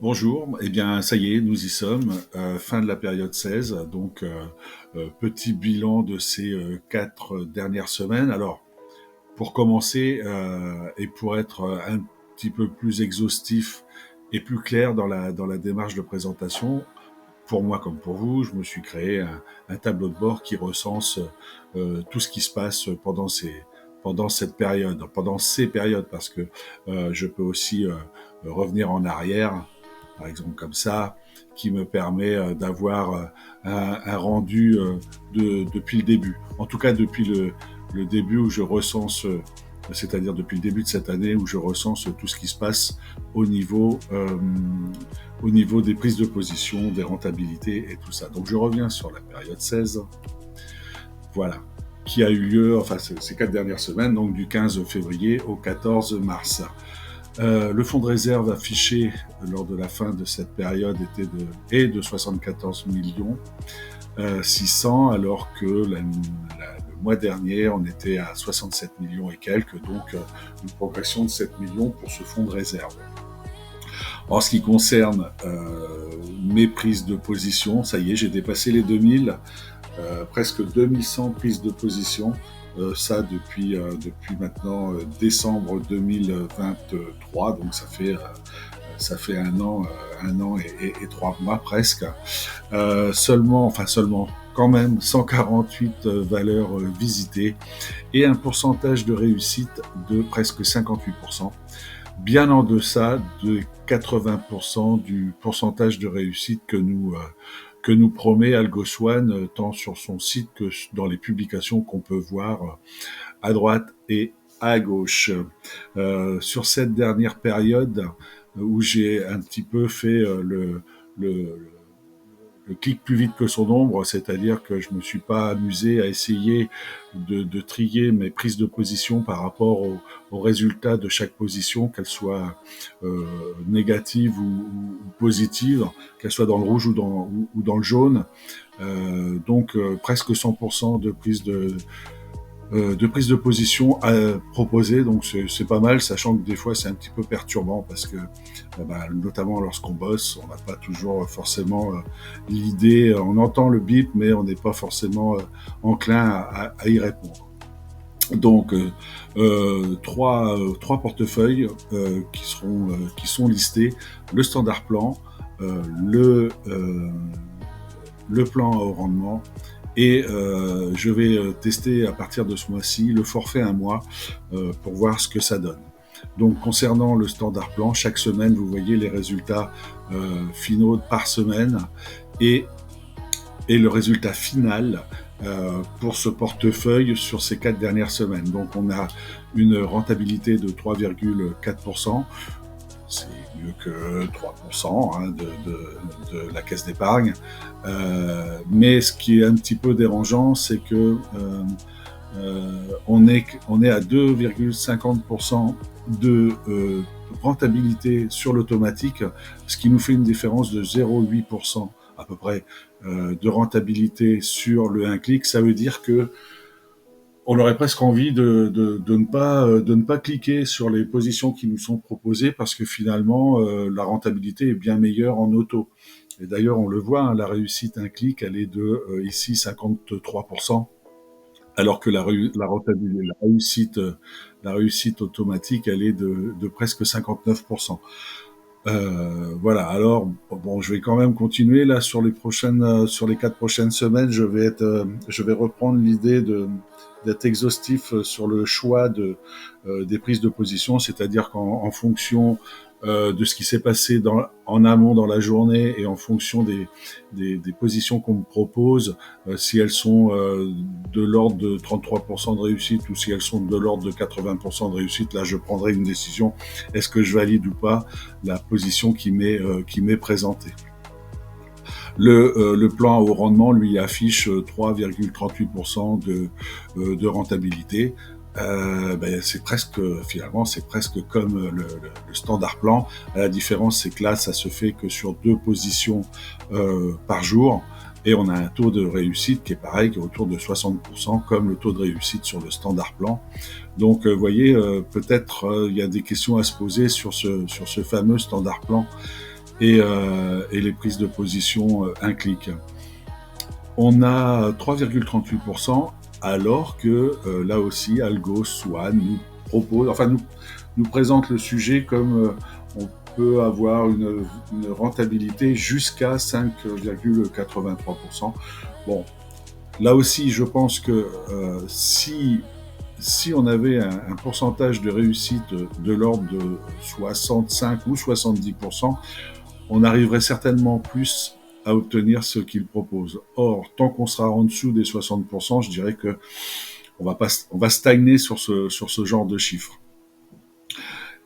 Bonjour, eh bien ça y est, nous y sommes, fin de la période 16, donc petit bilan de ces 4 dernières semaines. Alors, pour commencer et pour être un petit peu plus exhaustif et plus clair dans la démarche de présentation, pour moi comme pour vous, je me suis créé un tableau de bord qui recense tout ce qui se passe pendant cette période, pendant ces périodes, parce que je peux aussi revenir en arrière, par exemple comme ça, qui me permet d'avoir un rendu depuis le début. En tout cas, depuis le début où je recense, c'est-à-dire depuis le début de cette année où je recense tout ce qui se passe au niveau, euh, au niveau des prises de position, des rentabilités et tout ça. Donc je reviens sur la période 16, voilà, qui a eu lieu, enfin ces 4 dernières semaines, donc du 15 février au 14 mars. Le fonds de réserve affiché lors de la fin de cette période est de 74 millions 600, alors que le mois dernier, on était à 67 millions et quelques, donc une progression de 7 millions pour ce fonds de réserve. En ce qui concerne mes prises de position, ça y est, j'ai dépassé les 2000, presque 2100 prises de position, ça depuis maintenant décembre 2023, donc ça fait un an et 3 mois presque. Seulement, quand même 148 valeurs visitées et un pourcentage de réussite de presque 58%, bien en deçà de 80% du pourcentage de réussite que nous promet AlgoSwan, tant sur son site que dans les publications qu'on peut voir à droite et à gauche. Sur cette dernière période où j'ai un petit peu fait le, le clic plus vite que son ombre, c'est-à-dire que je me suis pas amusé à essayer de trier mes prises de position par rapport au résultat de chaque position, qu'elle soit négative ou positive, qu'elle soit dans le rouge ou dans le jaune. Donc presque 100% de prise de position à proposer, donc c'est pas mal, sachant que des fois c'est un petit peu perturbant parce que notamment lorsqu'on bosse, on n'a pas toujours forcément l'idée, on entend le bip mais on n'est pas forcément enclin à y répondre. Donc trois portefeuilles qui sont listés: le standard plan, euh, le euh, le plan à haut rendement, et je vais tester à partir de ce mois-ci le forfait un mois pour voir ce que ça donne. Donc concernant le standard plan, chaque semaine vous voyez les résultats finaux par semaine et, et le résultat final pour ce portefeuille sur ces 4 dernières semaines. Donc on a une rentabilité de 3,4%. C'est mieux que 3% de la caisse d'épargne. Mais ce qui est un petit peu dérangeant, c'est que on est à 2,50% de rentabilité sur l'automatique, ce qui nous fait une différence de 0,8% à peu près de rentabilité sur le 1 clic. Ça veut dire que on aurait presque envie de ne pas cliquer sur les positions qui nous sont proposées parce que finalement, la rentabilité est bien meilleure en auto. Et d'ailleurs, on le voit, hein, la réussite un clic, elle est de ici 53%, alors que la rentabilité, la réussite automatique, elle est de presque 59%. Voilà. Alors bon, je vais quand même continuer là sur les 4 prochaines semaines. Je vais reprendre l'idée d'être exhaustif sur le choix des prises de position, c'est-à-dire qu'en fonction de ce qui s'est passé en amont dans la journée et en fonction des positions qu'on me propose, si elles sont de l'ordre de 33% de réussite ou si elles sont de l'ordre de 80% de réussite, là je prendrai une décision. Est-ce que je valide ou pas la position qui m'est présentée? Le plan à haut rendement, lui, affiche 3,38% de rentabilité. Finalement, c'est presque comme le standard plan. La différence, c'est que là, ça se fait que sur 2 positions par jour. Et on a un taux de réussite qui est pareil, qui est autour de 60%, comme le taux de réussite sur le standard plan. Donc, vous voyez, peut-être il y a des questions à se poser sur ce fameux standard plan et les prises de position un clic. On a 3,38%, alors que là aussi, Algo Swan nous propose, enfin nous présente le sujet comme on peut avoir une rentabilité jusqu'à 5,83%. Bon, là aussi, je pense que si on avait un pourcentage de réussite de l'ordre de 65 ou 70%, on arriverait certainement plus à obtenir ce qu'il propose. Or, tant qu'on sera en dessous des 60%, je dirais que on va stagner sur ce genre de chiffres.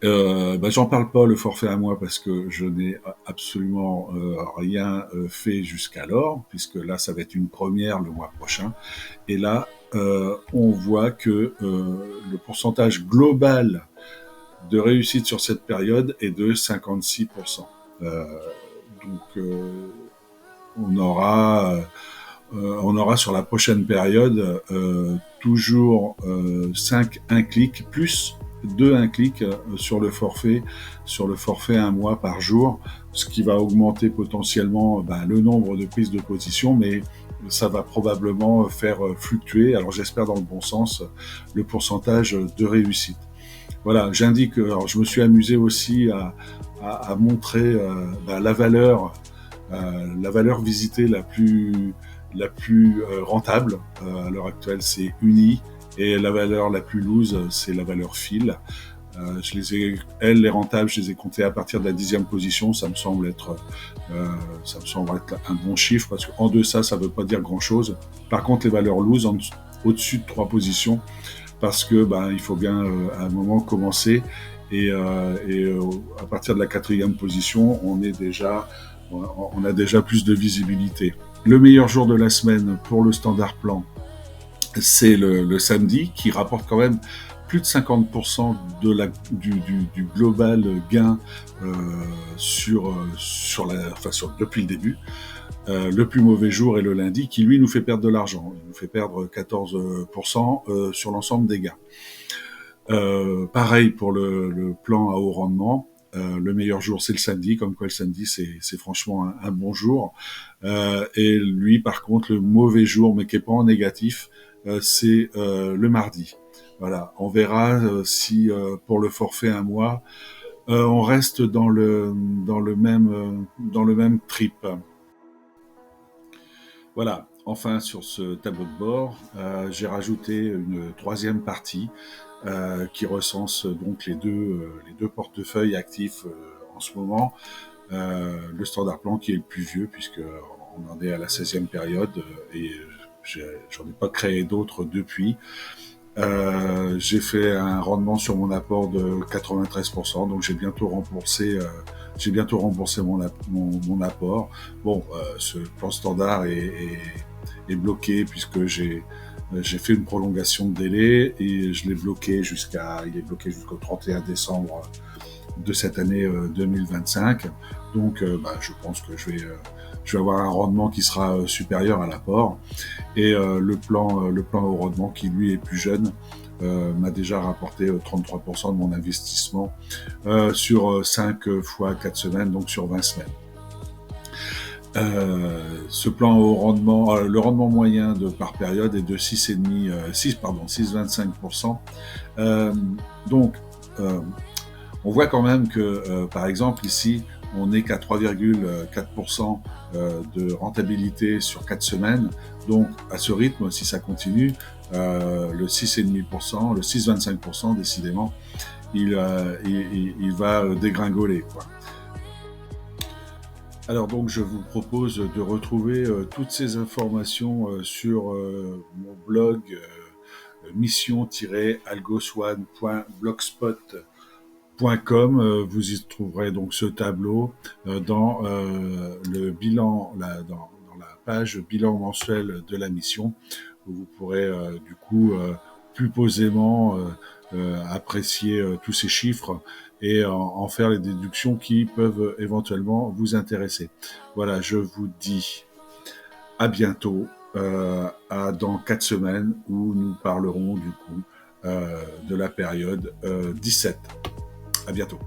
J'en parle pas le forfait à moi parce que je n'ai absolument rien fait jusqu'alors, puisque là ça va être une première le mois prochain. Et là, on voit que le pourcentage global de réussite sur cette période est de 56%. Donc on aura sur la prochaine période toujours 5 1 clic plus 2 1 clic sur le forfait un mois par jour, ce qui va augmenter potentiellement le nombre de prises de position, mais ça va probablement faire fluctuer, alors j'espère dans le bon sens, le pourcentage de réussite. Voilà, j'indique, alors je me suis amusé aussi à montrer la valeur visitée la plus rentable à l'heure actuelle, c'est Uni, et la valeur la plus loose, c'est la valeur Fil. Les rentables, je les ai comptées à partir de la 10e position. Ça me semble être un bon chiffre, parce qu'en deçà, ça ne veut pas dire grand-chose. Par contre, les valeurs loose, au-dessus de 3 positions, parce que il faut bien à un moment commencer, et à partir de la 4e position, on a déjà plus de visibilité. Le meilleur jour de la semaine pour le standard plan, c'est le samedi, qui rapporte quand même plus de 50% du global gain depuis le début. Le plus mauvais jour est le lundi, qui lui nous fait perdre de l'argent. Il nous fait perdre 14% sur l'ensemble des gains. Pareil pour le plan à haut rendement. Le meilleur jour, c'est le samedi, comme quoi le samedi, c'est franchement un bon jour. Et lui, par contre, le mauvais jour, mais qui n'est pas en négatif, c'est le mardi. Voilà, on verra si pour le forfait un mois, on reste dans le même trip. Voilà. Enfin, sur ce tableau de bord, j'ai rajouté une troisième partie qui recense donc les deux portefeuilles actifs en ce moment. Le standard plan qui est le plus vieux, puisqu'on en est à la 16e période, et j'en ai pas créé d'autres depuis. J'ai fait un rendement sur mon apport de 93%, donc j'ai bientôt remboursé mon apport. Bon, ce plan standard est bloqué, puisque j'ai fait une prolongation de délai, et il est bloqué jusqu'au 31 décembre de cette année 2025. Donc je pense que je vais avoir un rendement qui sera supérieur à l'apport. Et le plan au rendement, qui lui est plus jeune, m'a déjà rapporté 33% de mon investissement sur 5 fois 4 semaines, donc sur 20 semaines. Ce plan au rendement, le rendement moyen par période est de 6,25%. Donc, on voit quand même que, par exemple, ici, on n'est qu'à 3,4% de rentabilité sur 4 semaines. Donc, à ce rythme, si ça continue, le 6,5%, le 6,25%, décidément, il va dégringoler, quoi. Alors donc, je vous propose de retrouver toutes ces informations sur mon blog mission-algoswan.blogspot.com. Vous y trouverez donc ce tableau dans le bilan, dans la page bilan mensuel de la mission, où vous pourrez du coup plus posément apprécier tous ces chiffres et en faire les déductions qui peuvent éventuellement vous intéresser. Voilà, je vous dis à bientôt, dans 4 semaines, où nous parlerons du coup de la période 17. À bientôt.